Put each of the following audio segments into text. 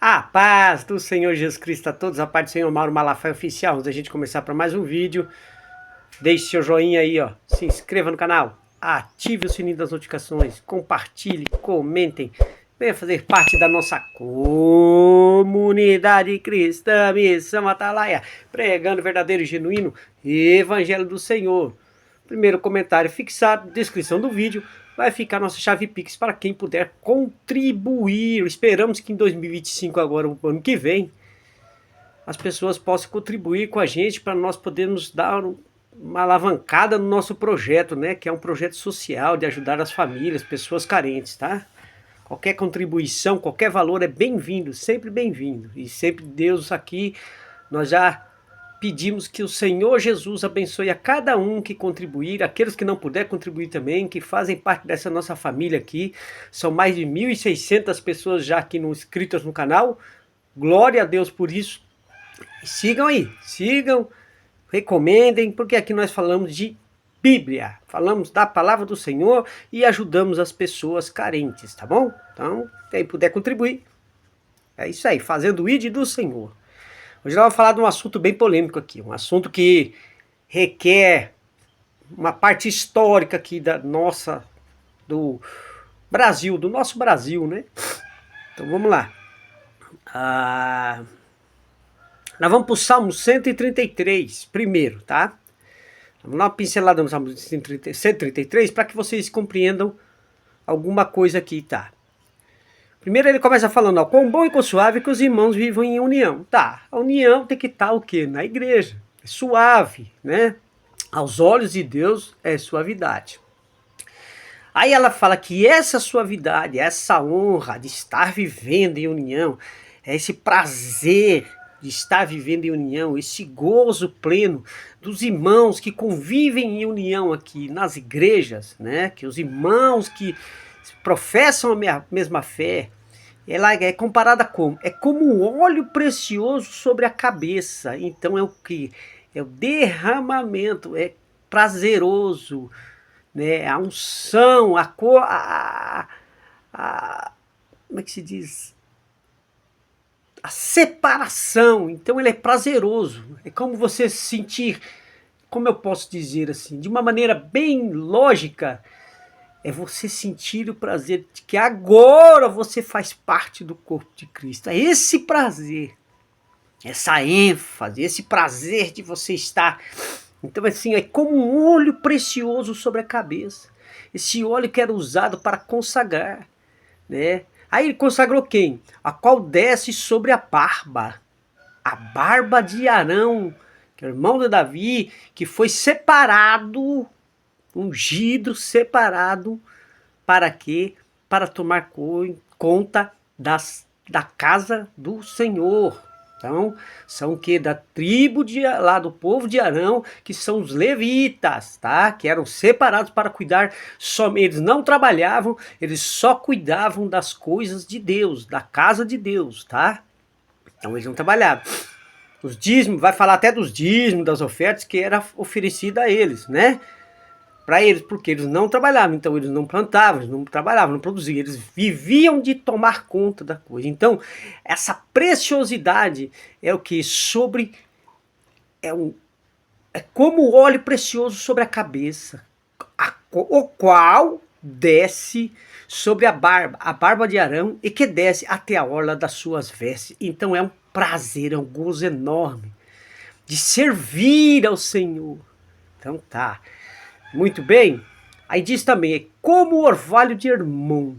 A paz do Senhor Jesus Cristo a todos, a paz do Senhor Mauro Malafaia Oficial. Antes da gente começar para mais um vídeo, deixe seu joinha aí, ó, se inscreva no canal, ative o sininho das notificações, compartilhe, comentem, venha fazer parte da nossa comunidade cristã Missão Atalaia, pregando o verdadeiro e genuíno Evangelho do Senhor. Primeiro comentário fixado, descrição do vídeo, vai ficar nossa chave Pix para quem puder contribuir. Esperamos que em 2025, agora o ano que vem, as pessoas possam contribuir com a gente para nós podermos dar uma alavancada no nosso projeto, né? Que é um projeto social de ajudar as famílias, pessoas carentes, tá? Qualquer contribuição, qualquer valor é bem-vindo, sempre bem-vindo. E sempre Deus aqui, nós já pedimos que o Senhor Jesus abençoe a cada um que contribuir, aqueles que não puder contribuir também, que fazem parte dessa nossa família aqui. São mais de 1.600 pessoas já aqui inscritas no canal. Glória a Deus por isso. Sigam aí, sigam, recomendem, porque aqui nós falamos de Bíblia, falamos da palavra do Senhor e ajudamos as pessoas carentes, tá bom? Então, quem puder contribuir, é isso aí, fazendo o ID do Senhor. Hoje nós vamos falar de um assunto bem polêmico aqui, um assunto que requer uma parte histórica aqui do Brasil, do nosso Brasil, né? Então vamos lá. Nós vamos para o Salmo 133 primeiro, tá? Vamos dar uma pincelada no Salmo 133 para que vocês compreendam alguma coisa aqui, tá? Primeiro ele começa falando, ó, quão bom e quão suave que os irmãos vivam em união. Tá, a união tem que estar o quê? Na igreja. É suave, né? Aos olhos de Deus é suavidade. Aí ela fala que essa suavidade, essa honra de estar vivendo em união, esse prazer de estar vivendo em união, esse gozo pleno dos irmãos que convivem em união aqui nas igrejas, né? Que os irmãos que professam a mesma fé, ela é comparada como? É como um óleo precioso sobre a cabeça. Então é o que? É o derramamento, é prazeroso, né? A unção, como é que se diz? A separação. Então ele é prazeroso. É como você se sentir, como eu posso dizer assim, de uma maneira bem lógica, é você sentir o prazer de que agora você faz parte do corpo de Cristo. É esse prazer, essa ênfase, esse prazer de você estar. Então assim, é como um óleo precioso sobre a cabeça. Esse óleo que era usado para consagrar, né? Aí ele consagrou quem? A qual desce sobre a barba de Arão, que é o irmão de Davi, que foi separado, ungido, separado, para quê? Para tomar conta da casa do Senhor. Então, são o que? Da tribo lá do povo de Arão, que são os levitas, tá? Que eram separados para cuidar, eles não trabalhavam, eles só cuidavam das coisas de Deus, da casa de Deus, tá? Então eles não trabalhavam. Os dízimos, vai falar até dos dízimos, das ofertas que era oferecida a eles, né? Para eles, porque eles não trabalhavam, então eles não plantavam, eles não trabalhavam, não produziam, eles viviam de tomar conta da coisa. Então, essa preciosidade é o que? É como o óleo precioso sobre a cabeça, o qual desce sobre a barba de Arão, e que desce até a orla das suas vestes. Então é um prazer, é um gozo enorme de servir ao Senhor. Então tá. Muito bem. Aí diz também, é como o orvalho de Hermon.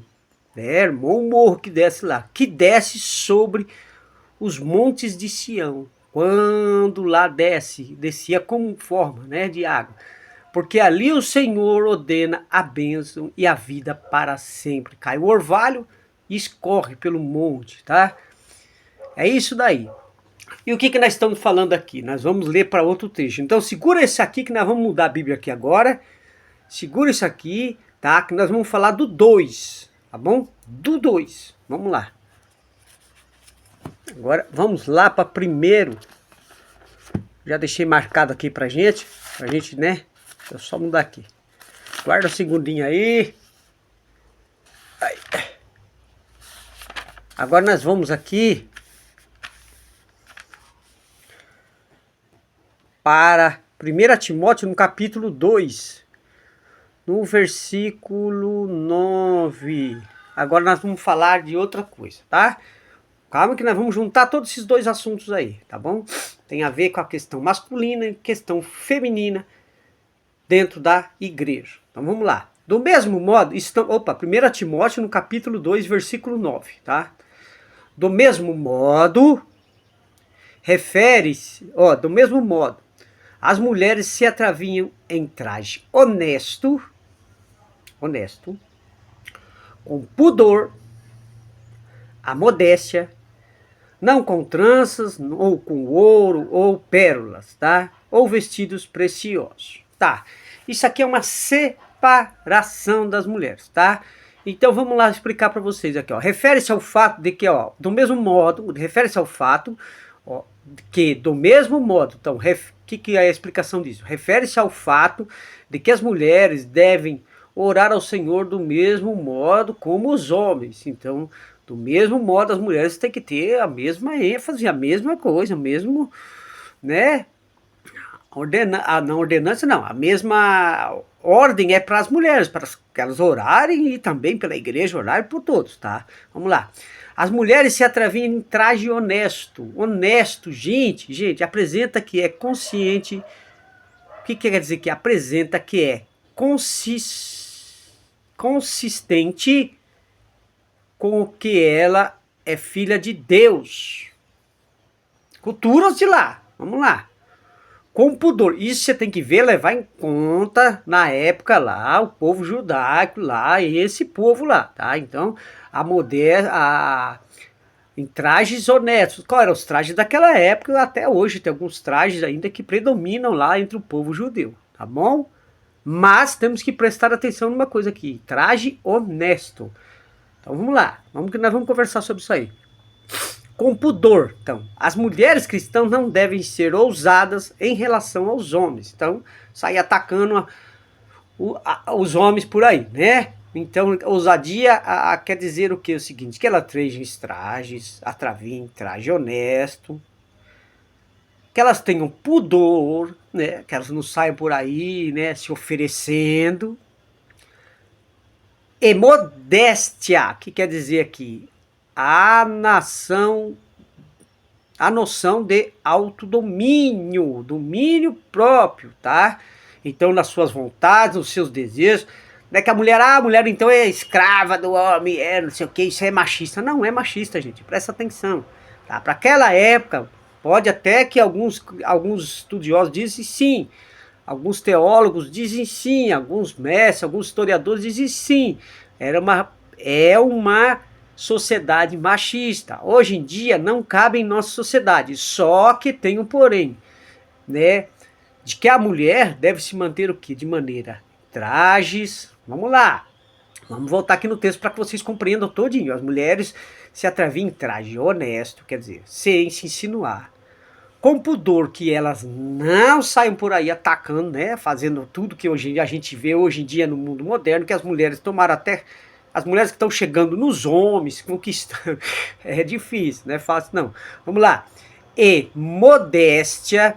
Hermon, o morro que desce lá. Que desce sobre os montes de Sião. Quando lá descia como forma, né, de água. Porque ali o Senhor ordena a bênção e a vida para sempre. Cai o orvalho e escorre pelo monte, tá? É isso daí. E o que nós estamos falando aqui? Nós vamos ler para outro texto. Então segura esse aqui que nós vamos mudar a Bíblia aqui agora. Segura isso aqui, tá? Que nós vamos falar do 2, tá bom? Do 2. Vamos lá. Agora vamos lá para primeiro. Já deixei marcado aqui pra gente, né? Deixa eu só mudar aqui. Guarda um segundinho aí. Agora nós vamos aqui para 1 Timóteo, no capítulo 2, no versículo 9. Agora nós vamos falar de outra coisa, tá? Calma que nós vamos juntar todos esses dois assuntos aí, tá bom? Tem a ver com a questão masculina e questão feminina dentro da igreja. Então vamos lá. Do mesmo modo, 1 Timóteo, no capítulo 2, versículo 9, tá? Do mesmo modo, do mesmo modo, as mulheres se atraviam em traje honesto, com pudor, a modéstia, não com tranças, ou com ouro, ou pérolas, tá? Ou vestidos preciosos, tá? Isso aqui é uma separação das mulheres, tá? Então vamos lá explicar para vocês aqui, ó. Refere-se ao fato de que, ó, do mesmo modo, refere-se ao fato, ó, que do mesmo modo, então, que é a explicação disso? Refere-se ao fato de que as mulheres devem orar ao Senhor do mesmo modo como os homens. Então, do mesmo modo, as mulheres têm que ter a mesma ênfase, a mesma coisa, o mesmo, né? A mesma ordem é para as mulheres, para elas orarem e também pela igreja orarem por todos, tá? Vamos lá. As mulheres se atraviam em traje honesto. Honesto, gente, apresenta que é consciente. O que quer dizer que apresenta que é consistente com o que ela é filha de Deus. Culturas de lá, vamos lá. Com pudor, isso você tem que ver, levar em conta na época lá, o povo judaico lá, esse povo lá, tá? Então, em trajes honestos. Qual eram os trajes daquela época? Até hoje tem alguns trajes ainda que predominam lá entre o povo judeu, tá bom? Mas temos que prestar atenção numa coisa aqui, traje honesto. Então vamos lá, nós vamos conversar sobre isso aí. Com pudor, então, as mulheres cristãs não devem ser ousadas em relação aos homens. Então, sair atacando os homens por aí, né? Então, ousadia quer dizer o que? O seguinte, que ela trejem trajes, atraviem traje honesto, que elas tenham pudor, né? Que elas não saiam por aí, né? Se oferecendo. E modéstia, que quer dizer aqui? A noção de autodomínio, domínio próprio, tá? Então, nas suas vontades, nos seus desejos, não é que a mulher então é escrava do homem, não sei o que, isso é machista. Não é machista, gente, presta atenção, tá? Para aquela época, pode até que alguns estudiosos dizem sim, alguns teólogos dizem sim, alguns mestres, alguns historiadores dizem sim, é uma sociedade machista. Hoje em dia não cabe em nossa sociedade, só que tem um porém, né? De que a mulher deve se manter o quê? De maneira trajes. Vamos lá. Vamos voltar aqui no texto para que vocês compreendam todinho. As mulheres se atraviam em traje honesto, quer dizer, sem se insinuar. Com pudor, que elas não saiam por aí atacando, né? Fazendo tudo que hoje a gente vê hoje em dia no mundo moderno, que as mulheres tomaram até. As mulheres que estão chegando nos homens, conquistando. É difícil, não é fácil não. Vamos lá. E modéstia.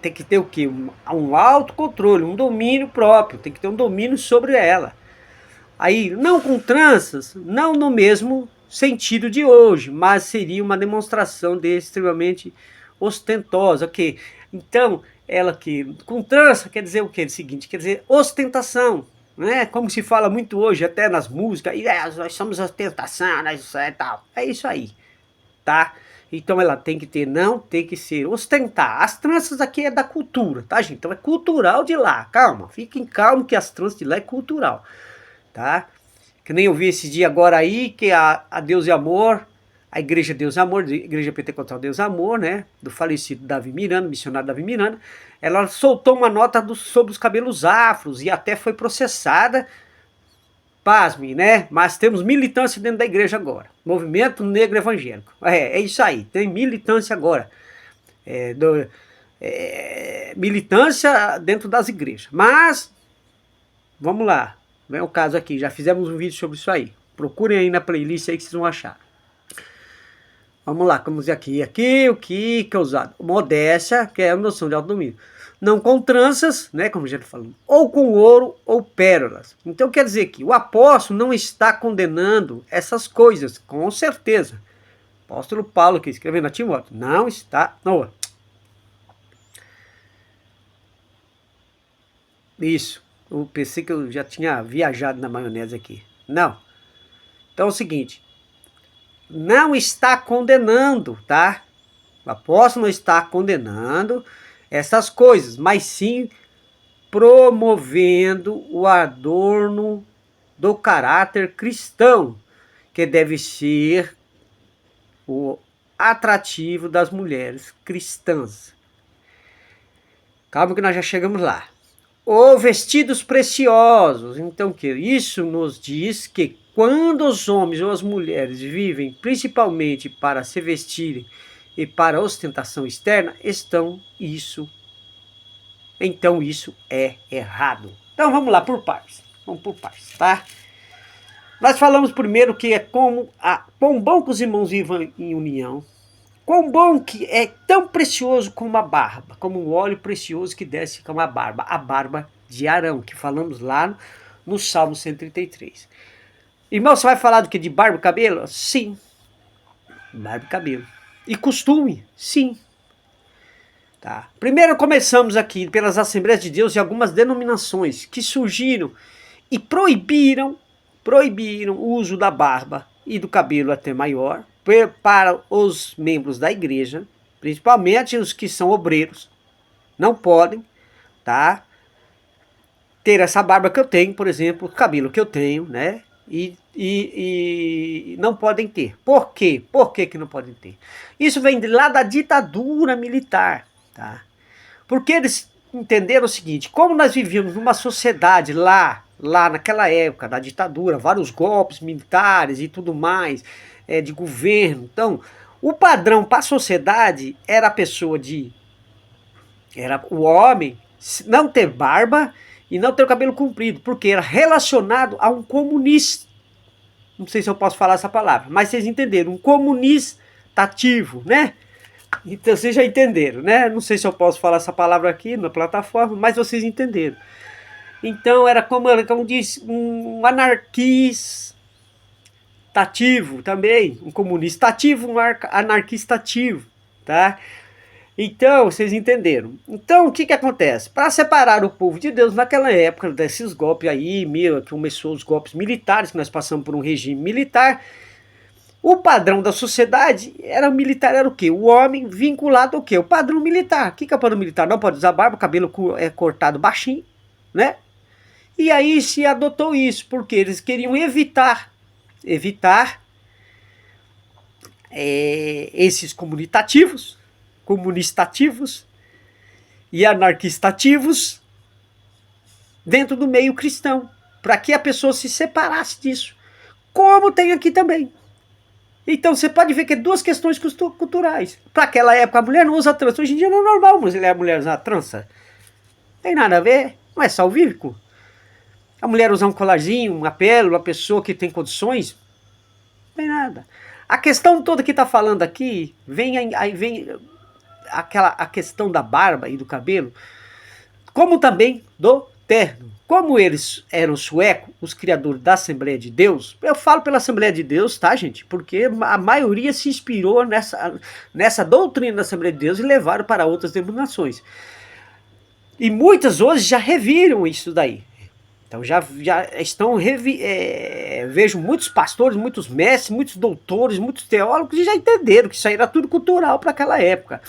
Tem que ter o quê? Um autocontrole, um domínio próprio. Tem que ter um domínio sobre ela. Aí, não com tranças, não no mesmo sentido de hoje, mas seria uma demonstração de extremamente ostentosa, ok? Então, ela que com trança quer dizer o quê? O seguinte, quer dizer ostentação, né? Como se fala muito hoje até nas músicas, nós somos ostentação, nós tal. É isso aí, tá? Então ela tem que ter, não tem que ser ostentar. As tranças aqui é da cultura, tá, gente? Então é cultural de lá. Calma, fiquem calmos que as tranças de lá é cultural, tá? Que nem eu vi esse dia agora aí, que a Deus e Amor, a Igreja Deus e Amor, a Igreja Pentecostal Deus e Amor, né? Do falecido Davi Miranda, missionário Davi Miranda, ela soltou uma nota sobre os cabelos afros e até foi processada. Pasme, né? Mas temos militância dentro da igreja agora. Movimento Negro Evangélico. É isso aí, tem militância agora. Militância dentro das igrejas. Mas, vamos lá. Não é o caso aqui, já fizemos um vídeo sobre isso aí. Procurem aí na playlist aí que vocês vão achar. Vamos lá, vamos ver aqui. Aqui o que é usado? Modéstia, que é a noção de autodomínio. Não com tranças, né, como já falou, ou com ouro ou pérolas. Então quer dizer que o apóstolo não está condenando essas coisas, com certeza. O apóstolo Paulo, que escrevendo a Timóteo, não está... Não. Isso, eu pensei que eu já tinha viajado na maionese aqui. Não. Então é o seguinte, não está condenando, tá? O apóstolo não está condenando essas coisas, mas sim promovendo o adorno do caráter cristão, que deve ser o atrativo das mulheres cristãs. Calma que nós já chegamos lá. Ou vestidos preciosos. Então, que isso nos diz que quando os homens ou as mulheres vivem principalmente para se vestirem e para ostentação externa, então isso é errado. Então vamos lá por partes. Vamos por partes, tá? Nós falamos primeiro que é como quão bom que os irmãos vivam em união, quão bom que é tão precioso como a barba, como um óleo precioso que desce como a barba de Arão, que falamos lá no Salmo 133. Irmão, você vai falar do que? De barba e cabelo? Sim, barba e cabelo. E costume? Sim. Tá. Primeiro começamos aqui pelas Assembleias de Deus e algumas denominações que surgiram e proibiram o uso da barba e do cabelo até maior para os membros da igreja, principalmente os que são obreiros. Não podem, tá? Ter essa barba que eu tenho, por exemplo, o cabelo que eu tenho, né? E não podem ter. Por quê? Por que não podem ter? Isso vem de lá da ditadura militar, tá? Porque eles entenderam o seguinte, como nós vivíamos numa sociedade lá naquela época da ditadura, vários golpes militares e tudo mais, de governo, então o padrão para a sociedade era a pessoa era o homem não ter barba e não ter o cabelo comprido, porque era relacionado a um comunista. Não sei se eu posso falar essa palavra, mas vocês entenderam, um comunistativo, né? Então vocês já entenderam, né? Não sei se eu posso falar essa palavra aqui na plataforma, mas vocês entenderam. Então era como diz, um anarquista ativo também, um comunista ativo, um anarquista ativo, tá? Então, vocês entenderam. Então, o que acontece? Para separar o povo de Deus naquela época, desses golpes aí, que começou os golpes militares, que nós passamos por um regime militar, o padrão da sociedade era militar, era o quê? O homem vinculado ao quê? O padrão militar. O que é o padrão militar? Não pode usar barba, o cabelo é cortado baixinho, né? E aí se adotou isso, porque eles queriam evitar esses comunistativos e anarquistativos dentro do meio cristão, para que a pessoa se separasse disso, como tem aqui também. Então você pode ver que é duas questões culturais. Para aquela época a mulher não usa trança, hoje em dia não é normal a mulher usar trança. Tem nada a ver, não é salvífico. A mulher usar um colarzinho, uma pérola, uma pessoa que tem condições, não tem nada. A questão toda que está falando aqui, vem a questão da barba e do cabelo, como também do terno. Como eles eram suecos, os criadores da Assembleia de Deus, eu falo pela Assembleia de Deus, tá, gente? Porque a maioria se inspirou nessa doutrina da Assembleia de Deus e levaram para outras denominações. E muitas hoje já reviram isso daí. Então já estão, vejo muitos pastores, muitos mestres, muitos doutores, muitos teólogos, e já entenderam que isso aí era tudo cultural para aquela época.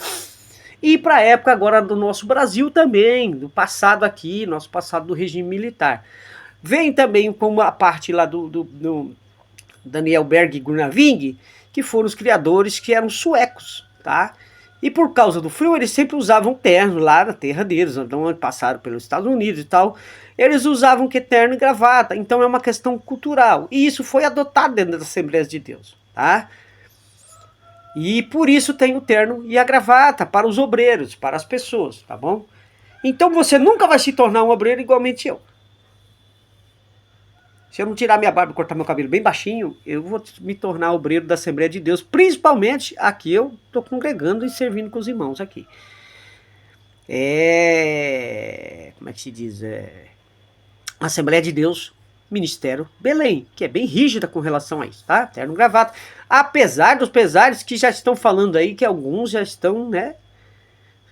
E para a época agora do nosso Brasil também, do passado aqui, nosso passado do regime militar. Vem também como a parte lá do Daniel Berg e Gunaving, que foram os criadores que eram suecos, tá? E por causa do frio, eles sempre usavam terno lá na terra deles, então passaram pelos Estados Unidos e tal. Eles usavam que terno e gravata, então é uma questão cultural. E isso foi adotado dentro das Assembleias de Deus, tá? E por isso tem o terno e a gravata para os obreiros, para as pessoas, tá bom? Então você nunca vai se tornar um obreiro igualmente eu. Se eu não tirar minha barba e cortar meu cabelo bem baixinho, eu vou me tornar obreiro da Assembleia de Deus, principalmente aqui eu estou congregando e servindo com os irmãos aqui. Como é que se diz? Assembleia de Deus, Ministério Belém, que é bem rígida com relação a isso, tá? Terno e gravata. Apesar dos pesares que já estão falando aí, que alguns já estão, né,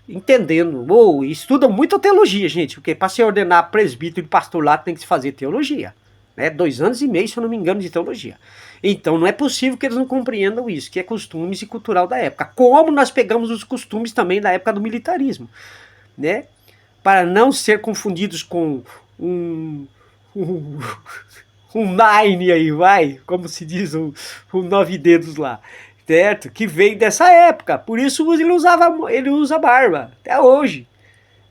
entendendo, ou estudam muito teologia, gente, porque para se ordenar presbítero e pastor lá tem que se fazer teologia, né? 2 anos e meio, se eu não me engano, de teologia. Então não é possível que eles não compreendam isso, que é costumes e cultural da época. Como nós pegamos os costumes também da época do militarismo, né? Para não ser confundidos com um nine aí, vai, como se diz, um 9 dedos lá, certo? Que veio dessa época, por isso ele usa barba, até hoje,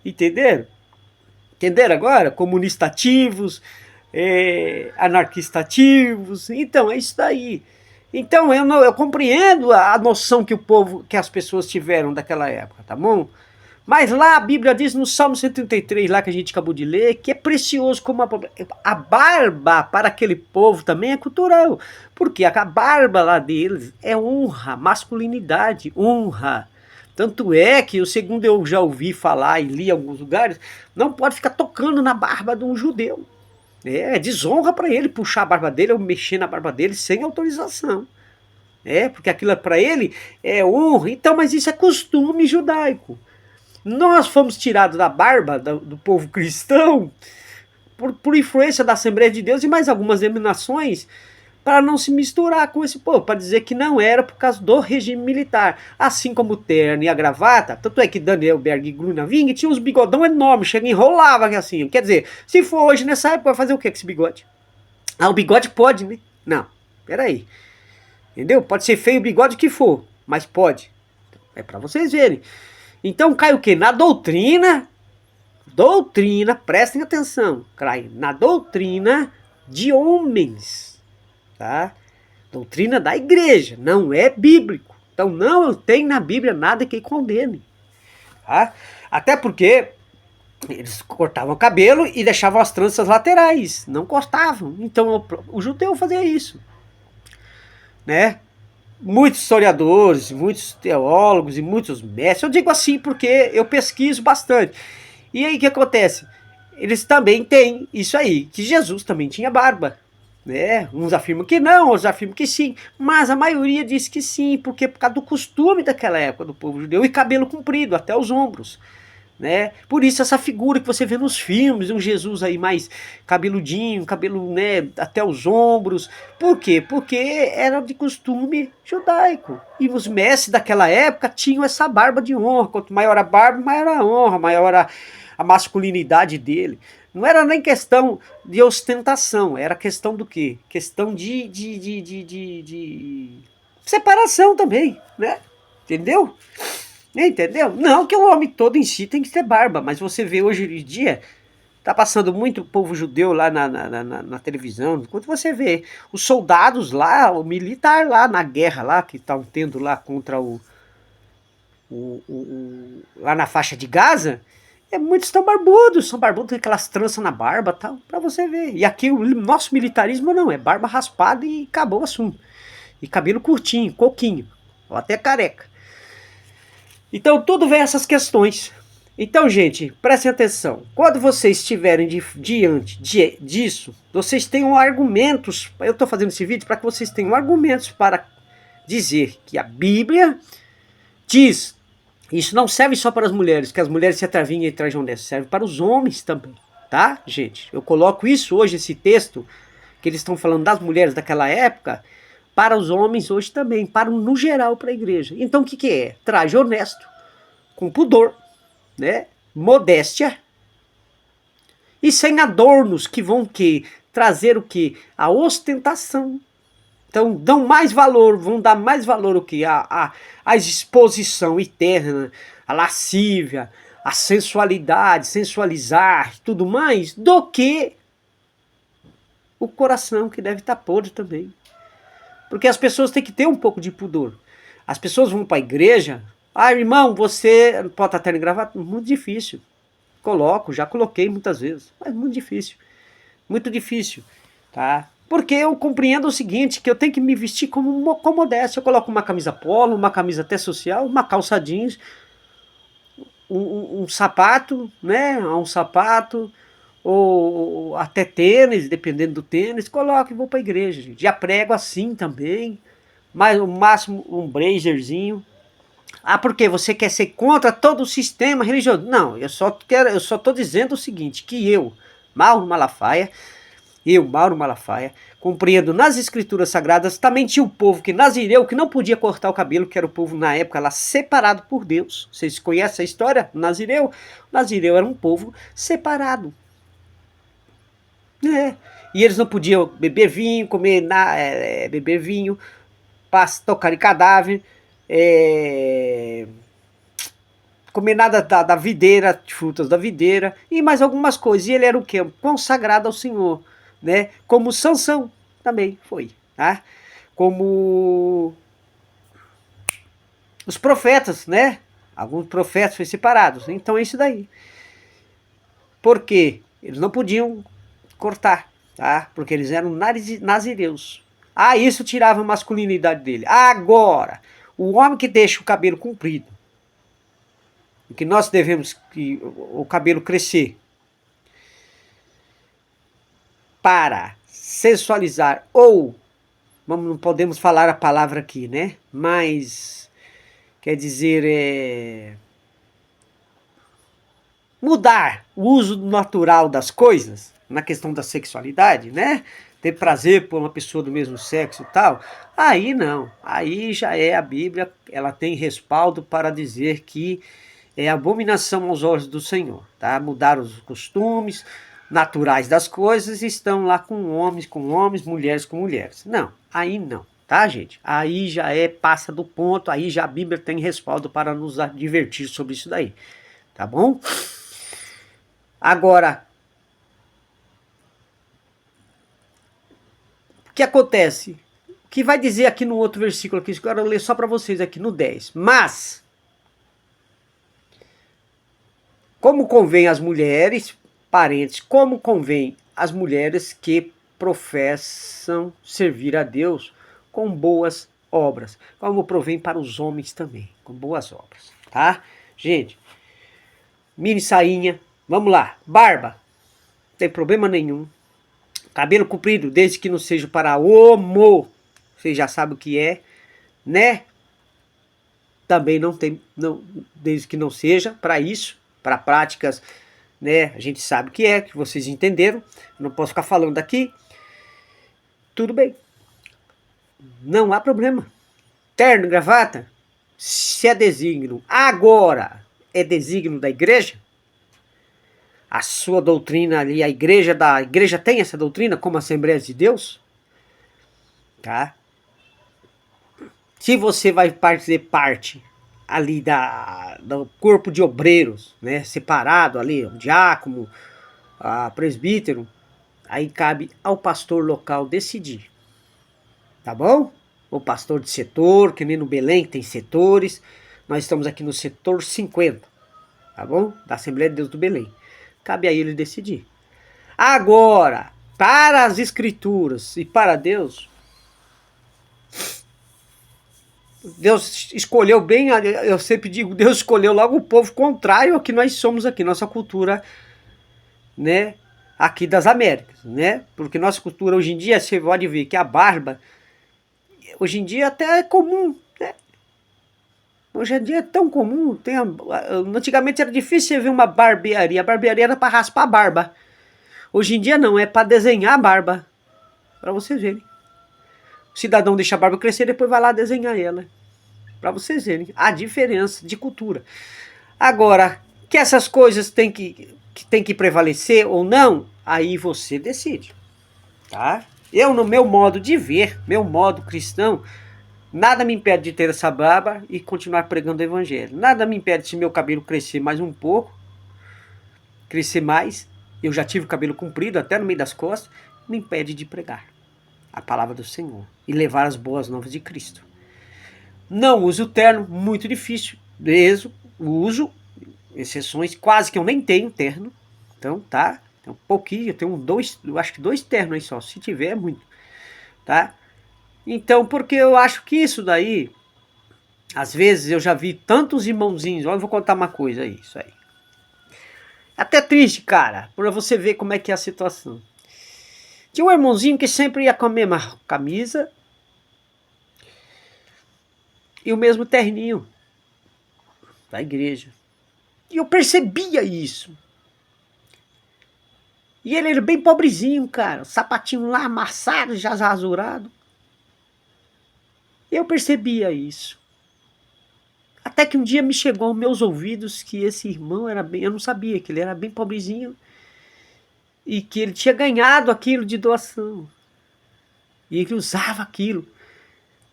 entenderam? Entenderam agora? Comunistas ativos, anarquistas ativos, então é isso daí. Então eu compreendo a noção que as pessoas tiveram daquela época, tá bom? Mas lá a Bíblia diz no Salmo 133, lá que a gente acabou de ler, que é precioso como a barba para aquele povo também é cultural. Porque a barba lá deles é honra, masculinidade, honra. Tanto é que, o segundo eu já ouvi falar e li em alguns lugares, não pode ficar tocando na barba de um judeu. É desonra para ele puxar a barba dele ou mexer na barba dele sem autorização. Porque aquilo para ele é honra. Então, mas isso é costume judaico. Nós fomos tirados da barba do povo cristão por influência da Assembleia de Deus e mais algumas denominações para não se misturar com esse povo, para dizer que não era por causa do regime militar. Assim como o terno e a gravata, tanto é que Daniel Berg e Grunewald tinham uns bigodão enormes, chega e enrolava assim. Quer dizer, se for hoje nessa época, vai fazer o que com esse bigode? Ah, o bigode pode, né? Não, peraí. Entendeu? Pode ser feio o bigode que for, mas pode. É para vocês verem. Então cai o quê? Na doutrina, prestem atenção, cai na doutrina de homens, tá? Doutrina da igreja, não é bíblico. Então não tem na Bíblia nada que condene, tá? Até porque eles cortavam o cabelo e deixavam as tranças laterais, não cortavam. Então o judeu fazia isso, né? Muitos historiadores, muitos teólogos e muitos mestres, eu digo assim porque eu pesquiso bastante. E aí o que acontece? Eles também têm isso aí, que Jesus também tinha barba, né? Uns afirmam que não, outros afirmam que sim, mas a maioria diz que sim, porque por causa do costume daquela época do povo judeu, e cabelo comprido até os ombros, né? Por isso essa figura que você vê nos filmes, um Jesus aí mais cabeludinho, cabelo, né, até os ombros. Por quê? Porque era de costume judaico. E os mestres daquela época tinham essa barba de honra. Quanto maior a barba, maior a honra, maior a masculinidade dele. Não era nem questão de ostentação, era questão do quê? Questão de separação também, né? Entendeu? Entendeu? Não que o homem todo em si tem que ter barba, mas você vê hoje em dia, tá passando muito povo judeu lá na televisão, quando você vê os soldados lá, o militar lá na guerra lá, que estão tendo lá contra lá na faixa de Gaza, muitos são barbudos com aquelas tranças na barba e tal, pra você ver. E aqui o nosso militarismo não, é barba raspada e acabou o assunto. E cabelo curtinho, coquinho, ou até careca. Então tudo vem essas questões. Então, gente, prestem atenção. Quando vocês estiverem diante disso, vocês tenham argumentos. Eu estou fazendo esse vídeo para que vocês tenham argumentos para dizer que a Bíblia diz. Isso não serve só para as mulheres, que as mulheres se atravinham e trajam dessa. Serve para os homens também, tá, gente? Eu coloco isso hoje, esse texto, que eles estão falando das mulheres daquela época, para os homens hoje também, para no geral para a igreja. Então o que é? Traje honesto, com pudor, né? Modéstia e sem adornos que vão trazer o que? A ostentação. Então vão dar mais valor o que? A exposição eterna, a lascívia, a sensualidade, sensualizar, tudo mais, do que o coração que deve estar podre também. Porque as pessoas têm que ter um pouco de pudor. As pessoas vão para a igreja, irmão, você pode estar terno e gravata? Muito difícil. Já coloquei muitas vezes, mas muito difícil, tá? Porque eu compreendo o seguinte, que eu tenho que me vestir com modéstia. Eu coloco uma camisa polo, uma camisa até social, uma calça jeans, um sapato, né? Um sapato, ou até tênis, dependendo do tênis, coloco e vou para a igreja, gente. Já prego assim também, mas o máximo um blazerzinho. Ah, porque você quer ser contra todo o sistema religioso? Não, eu só tô dizendo o seguinte, que Mauro Malafaia, compreendo nas escrituras sagradas, também tinha o povo que nazireu, que não podia cortar o cabelo, que era o povo na época lá separado por Deus. Vocês conhecem a história? Nazireu? Nazireu era um povo separado. É. E eles não podiam beber vinho, beber vinho, tocar em cadáver, comer nada da videira, de frutas da videira, e mais algumas coisas. E ele era o quê? Consagrado ao Senhor, né? Como Sansão também foi, tá? Como os profetas, né? Alguns profetas foram separados. Então é isso daí. Por quê? Eles não podiam cortar, tá? Porque eles eram nazireus. Ah, isso tirava a masculinidade dele. Agora, o homem que deixa o cabelo comprido, que nós devemos que o cabelo crescer para sensualizar ou, não podemos falar a palavra aqui, né? Mas quer dizer mudar o uso natural das coisas na questão da sexualidade, né? Ter prazer por uma pessoa do mesmo sexo e tal. Aí não, aí já é a Bíblia, ela tem respaldo para dizer que é abominação aos olhos do Senhor, tá? Mudar os costumes naturais das coisas e estão lá com homens, mulheres com mulheres. Não, aí não, tá, gente? Aí já passa do ponto, aí já a Bíblia tem respaldo para nos advertir sobre isso daí, tá bom? Agora, o que acontece? O que vai dizer aqui no outro versículo, aqui, eu quero ler só para vocês aqui no 10. Mas, como convém às mulheres, parentes, como convém às mulheres que professam servir a Deus com boas obras, como provém para os homens também, com boas obras, tá? Gente, mini sainha, vamos lá, barba, não tem problema nenhum. Cabelo comprido, desde que não seja para homo, você já sabe o que é, né? Também não tem, desde que não seja para isso, para práticas, né? A gente sabe o que vocês entenderam. Eu não posso ficar falando aqui. Tudo bem. Não há problema. Terno, gravata, se é desígnio. Agora, é desígnio da igreja? A sua doutrina ali, a igreja tem essa doutrina como Assembleia de Deus? Tá? Se você vai fazer parte ali do corpo de obreiros, né, separado ali, o diácono, a presbítero, aí cabe ao pastor local decidir, tá bom? O pastor de setor, que nem no Belém tem setores, nós estamos aqui no setor 50, tá bom? Da Assembleia de Deus do Belém. Cabe a ele decidir. Agora, para as escrituras e para Deus escolheu bem, eu sempre digo, Deus escolheu logo o povo contrário ao que nós somos aqui, nossa cultura, né, aqui das Américas, né, porque nossa cultura hoje em dia, você pode ver que a barba, hoje em dia até é comum, né, hoje em dia é tão comum, antigamente era difícil você ver uma barbearia, a barbearia era para raspar a barba, hoje em dia não, é para desenhar a barba, para vocês verem. O cidadão deixa a barba crescer, depois vai lá desenhar ela. Para vocês verem a diferença de cultura. Agora, que essas coisas tem que prevalecer ou não, aí você decide. Tá? Eu, no meu modo de ver, meu modo cristão, nada me impede de ter essa barba e continuar pregando o evangelho. Nada me impede se meu cabelo crescer mais um pouco, crescer mais. Eu já tive o cabelo comprido até no meio das costas, me impede de pregar a palavra do Senhor e levar as boas novas de Cristo. Não uso terno, muito difícil. Uso exceções, quase que eu nem tenho terno. Então, tá, tem um pouquinho, eu tenho acho que 2 ternos aí só, se tiver é muito. tá? Então, porque eu acho que isso daí, às vezes eu já vi tantos irmãozinhos, olha, eu vou contar uma coisa aí, isso aí. Até triste, cara, pra você ver como é que é a situação. Tinha um irmãozinho que sempre ia com a mesma camisa e o mesmo terninho da igreja. E eu percebia isso. E ele era bem pobrezinho, cara. Sapatinho lá amassado, já rasurado. Eu percebia isso. Até que um dia me chegou aos meus ouvidos que esse irmão era bem... Eu não sabia que ele era bem pobrezinho. E que ele tinha ganhado aquilo de doação. E ele usava aquilo.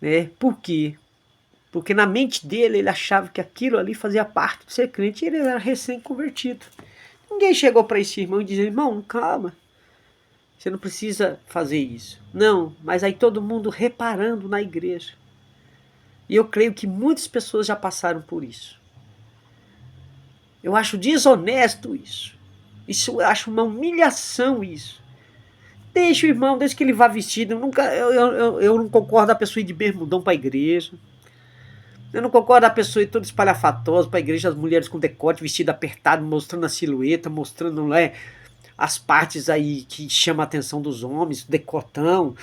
Né? Por quê? Porque na mente dele ele achava que aquilo ali fazia parte de ser crente e ele era recém-convertido. Ninguém chegou para esse irmão e disse: irmão, calma, você não precisa fazer isso. Não, mas aí todo mundo reparando na igreja. E eu creio que muitas pessoas já passaram por isso. Eu acho desonesto isso. Isso eu acho uma humilhação isso. Deixa o irmão, deixa que ele vá vestido. Eu não concordo da pessoa ir de bermudão para a igreja. Eu não concordo da pessoa ir toda espalhafatosa para a igreja, as mulheres com decote, vestido apertado, mostrando a silhueta, mostrando, né, as partes aí que chamam a atenção dos homens, decotão,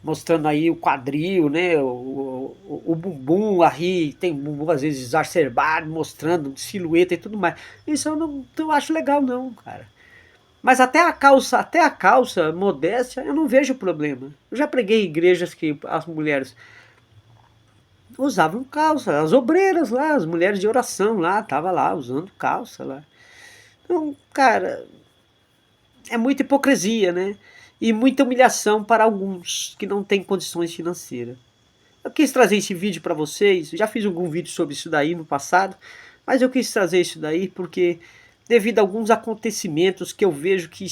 mostrando aí o quadril, né, o bumbum aí, tem bumbum às vezes exacerbado, mostrando silhueta e tudo mais. Isso eu não eu acho legal não, cara. Mas até a calça, modéstia, eu não vejo problema. Eu já preguei em igrejas que as mulheres usavam calça, as obreiras lá, as mulheres de oração lá, tava lá usando calça lá. Então, cara, é muita hipocrisia, né? E muita humilhação para alguns que não têm condições financeiras. Eu quis trazer esse vídeo para vocês, já fiz algum vídeo sobre isso daí no passado, mas eu quis trazer isso daí porque devido a alguns acontecimentos que eu vejo que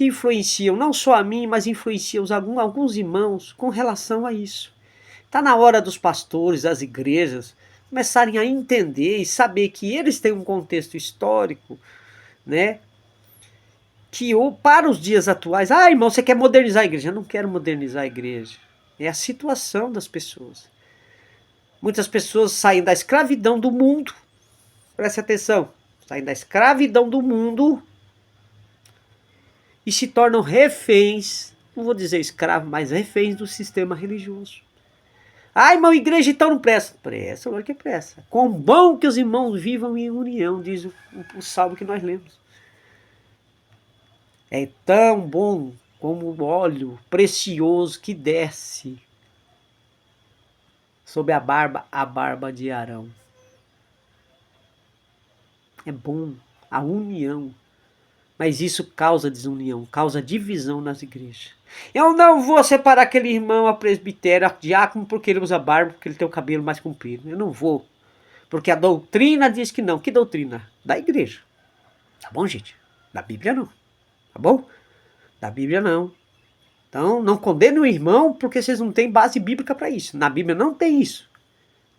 influenciam não só a mim, mas influenciam alguns irmãos com relação a isso. Está na hora dos pastores, das igrejas, começarem a entender e saber que eles têm um contexto histórico, né? Que para os dias atuais, irmão, você quer modernizar a igreja? Eu não quero modernizar a igreja. É a situação das pessoas. Muitas pessoas saem da escravidão do mundo, preste atenção, saem da escravidão do mundo e se tornam reféns, não vou dizer escravo, mas reféns do sistema religioso. Irmão, igreja então não presta. Presta, agora que presta. Quão bom que os irmãos vivam em união, diz o salmo que nós lemos. É tão bom como o óleo precioso que desce sobre a barba de Arão. É bom a união. Mas isso causa desunião, causa divisão nas igrejas. Eu não vou separar aquele irmão a presbitério, a diácono, porque ele usa barba, porque ele tem o cabelo mais comprido. Eu não vou. Porque a doutrina diz que não. Que doutrina? Da igreja. Tá bom, gente? Da Bíblia não. Tá bom? Da Bíblia não. Então, não condene o irmão porque vocês não têm base bíblica para isso. Na Bíblia não tem isso.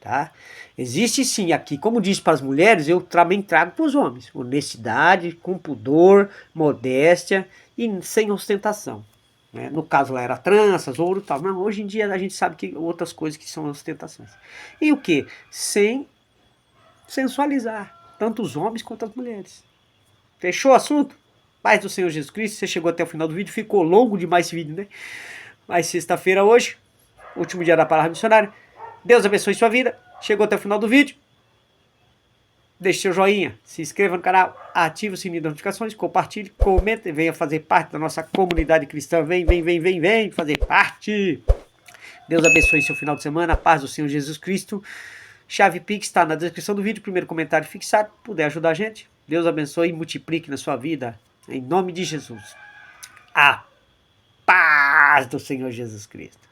Tá? Existe sim aqui, como diz para as mulheres, eu também trago para os homens. Honestidade, com pudor, modéstia e sem ostentação. Né? No caso lá era tranças, ouro e tal. Não, hoje em dia a gente sabe que outras coisas que são ostentações. E o que? Sem sensualizar, tanto os homens quanto as mulheres. Fechou o assunto? Paz do Senhor Jesus Cristo, você chegou até o final do vídeo, ficou longo demais esse vídeo, né? Mas sexta-feira hoje, último dia da palavra missionária. Deus abençoe sua vida. Chegou até o final do vídeo. Deixe seu joinha, se inscreva no canal, ative o sininho das notificações, compartilhe, comente e venha fazer parte da nossa comunidade cristã. Vem fazer parte. Deus abençoe seu final de semana. A paz do Senhor Jesus Cristo. Chave Pix está na descrição do vídeo. Primeiro comentário fixado. Puder ajudar a gente. Deus abençoe e multiplique na sua vida. Em nome de Jesus. A paz do Senhor Jesus Cristo.